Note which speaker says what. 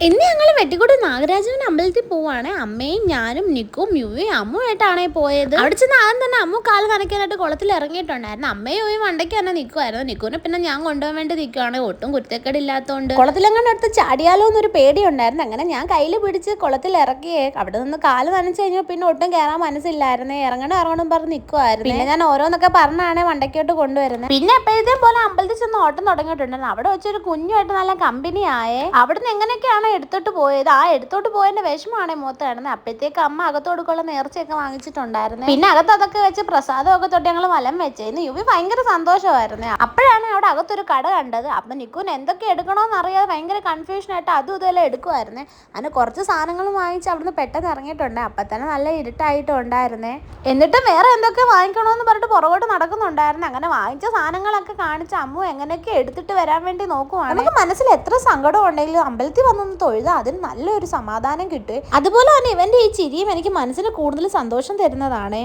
Speaker 1: ഇന്ന് ഞങ്ങൾ വെട്ടിക്കൂട് നാഗരാജൻ അമ്പലത്തിൽ പോവാണ്. അമ്മയും ഞാനും നിക്കും യുവയും അമ്മുമായിട്ടാണ് പോയത്. അവിടെ ചെന്ന് ആദ്യം തന്നെ അമ്മു കാല് നനയ്ക്കാനായിട്ട് കുളത്തിൽ ഇറങ്ങിയിട്ടുണ്ടായിരുന്നു. അമ്മയും യുവയും വണ്ടയ്ക്ക് തന്നെ നിൽക്കുമായിരുന്നു. നിക്കുവിനെ പിന്നെ ഞാൻ കൊണ്ടുപോകാൻ വേണ്ടി നിൽക്കുവാണ്. ഒട്ടും കുരുത്തക്കേടില്ലാത്തതുകൊണ്ട് കുളത്തിലെങ്ങനെ എടുത്ത് ചാടിയാലോ എന്നൊരു പേടി ഉണ്ടായിരുന്നു. അങ്ങനെ ഞാൻ കയ്യിൽ പിടിച്ച് കുളത്തിൽ ഇറക്കിയേ. അവിടെ നിന്ന് കാല് നനച്ച് കഴിഞ്ഞാൽ പിന്നെ ഒട്ടും കയറാൻ മനസ്സില്ലായിരുന്നേ. ഇറങ്ങണം പറഞ്ഞ് നിൽക്കുമായിരുന്നു. പിന്നെ ഞാൻ ഓരോന്നൊക്കെ പറഞ്ഞാണ് വണ്ടയ്ക്കോട്ട് കൊണ്ടുവരുന്നത്. പിന്നെ എപ്പോഴത്തേം പോലെ അമ്പലത്തിൽ ചെന്ന് ഓട്ടം തുടങ്ങിയിട്ടുണ്ടായിരുന്നു. അവിടെ വെച്ചൊരു കുഞ്ഞുമായിട്ട് നല്ല കമ്പനി ആയേ. അവിടുന്ന് എങ്ങനെയൊക്കെയാണ് എടുത്തോട്ട് പോയത്. ആ എടുത്തോട്ട് പോയതിന്റെ വിഷമാണ് മുഖത്ത് കാണുന്നത്. അപ്പോഴത്തേക്ക് അമ്മ അകത്തോടുക്കുള്ള നേർച്ചയൊക്കെ വാങ്ങിച്ചിട്ടുണ്ടായിരുന്നു. പിന്നെ അകത്ത് അതൊക്കെ വെച്ച് പ്രസാദമൊക്കെ തൊട്ട് ഞങ്ങൾ വലം വെച്ചേന്ന്. യുവി ഭയങ്കര സന്തോഷമായിരുന്നു. അപ്പോഴാണ് അവിടെ അകത്തൊരു കട കണ്ടത്. അപ്പൊ നിക്കുവിന് എന്തൊക്കെ എടുക്കണോന്ന് അറിയാതെ ഭയങ്കര കൺഫ്യൂഷൻ ആയിട്ട് അതും ഇതെല്ലാം എടുക്കുമായിരുന്നേ. അതിന് കുറച്ച് സാധനങ്ങൾ വാങ്ങിച്ച് അവിടുന്ന് പെട്ടെന്ന് ഇറങ്ങിയിട്ടുണ്ട്. അപ്പൊ തന്നെ നല്ല ഇരുട്ടായിട്ടും ഉണ്ടായിരുന്നേ. എന്നിട്ടും വേറെ എന്തൊക്കെ വാങ്ങിക്കണോന്ന് പറഞ്ഞിട്ട് പുറകോട്ട് നടക്കുന്നുണ്ടായിരുന്നു. അങ്ങനെ വാങ്ങിച്ച സാധനങ്ങളൊക്കെ കാണിച്ച് അമ്മു എങ്ങനെയൊക്കെ എടുത്തിട്ട് വരാൻ വേണ്ടി നോക്കുവാണ്. നമുക്ക് മനസ്സിൽ എത്ര സങ്കടം ഉണ്ടെങ്കിലും അമ്പലത്തിൽ വന്നൊന്ന് തൊഴുതാൽ അതിന് നല്ലൊരു സമാധാനം കിട്ടും. അതുപോലെ തന്നെ ഇവന്റെ ഈ ചിരിയും എനിക്ക് മനസ്സിന് കൂടുതൽ സന്തോഷം തരുന്നതാണ്.